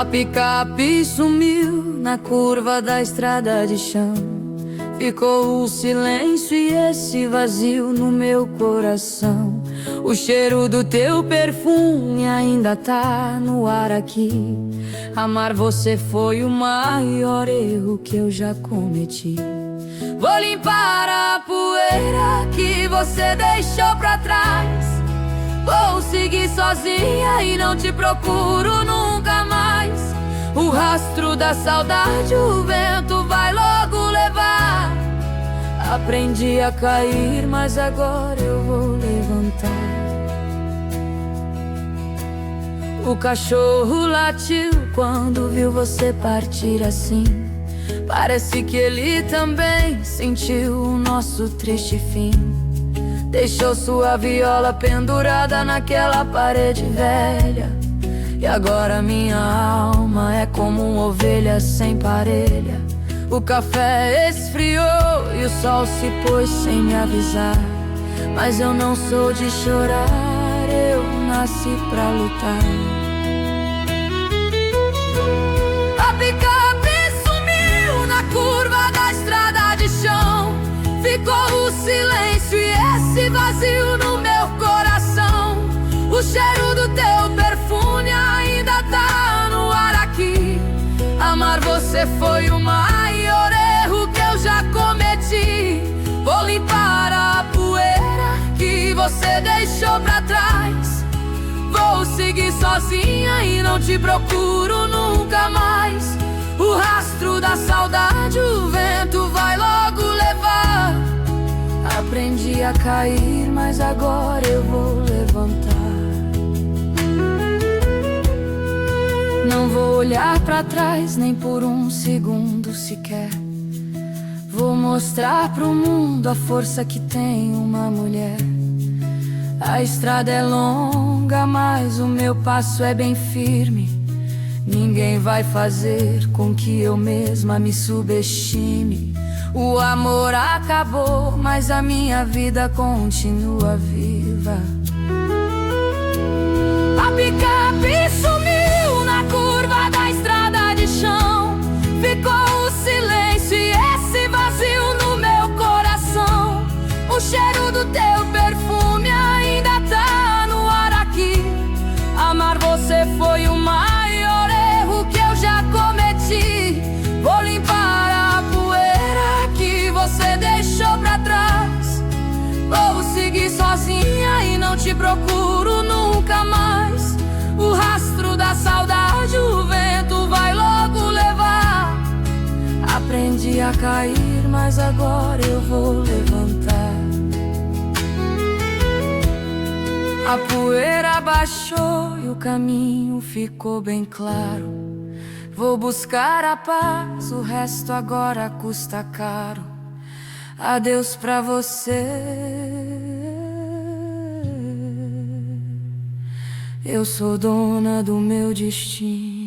A picape sumiu na curva da estrada de chão. Ficou o silêncio e esse vazio no meu coração. O cheiro do teu perfume ainda tá no ar aqui. Amar você foi o maior erro que eu já cometi. Vou limpar a poeira que você deixou pra trás. Vou seguir sozinha e não te procuro nunca mais. O rastro da saudade o vento vai logo levar. Aprendi a cair, mas agora eu vou levantar. O cachorro latiu quando viu você partir assim. Parece que ele também sentiu o nosso triste fim. Deixou sua viola pendurada naquela parede velha. E agora minha alma é como uma ovelha sem parelha. O café esfriou e o sol se pôs sem me avisar. Mas eu não sou de chorar, eu nasci pra lutar. A picape sumiu na curva da estrada de chão. Ficou o silêncio e esse vazio no meu coração. O cheiro do teu perfume ainda tá no ar aqui. Amar você foi o maior erro que eu já cometi. Vou limpar a poeira que você deixou pra trás. Vou seguir sozinha e não te procuro nunca mais. O rastro da saudade o vento vai logo levar. Aprendi a cair, mas agora eu vou levantar. Não vou olhar pra trás nem por um segundo sequer. Vou mostrar pro mundo a força que tem uma mulher. A estrada é longa, mas o meu passo é bem firme. Ninguém vai fazer com que eu mesma me subestime. O amor acabou, mas a minha vida continua viva. A picape sumiu na curva da estrada de chão. Ficou o silêncio e esse vazio no meu coração. O cheiro do teu perfume ainda tá no ar aqui. Amar você foi o maior erro que eu já cometi. Vou limpar a poeira que você deixou pra trás. Vou seguir sozinha e não te procuro nunca mais. O rastro da saudade o vento vai logo levar. Aprendi a cair, mas agora eu vou levantar. A poeira baixou e o caminho ficou bem claro. Vou buscar a paz, o resto agora custa caro. Adeus pra você. Eu sou dona do meu destino.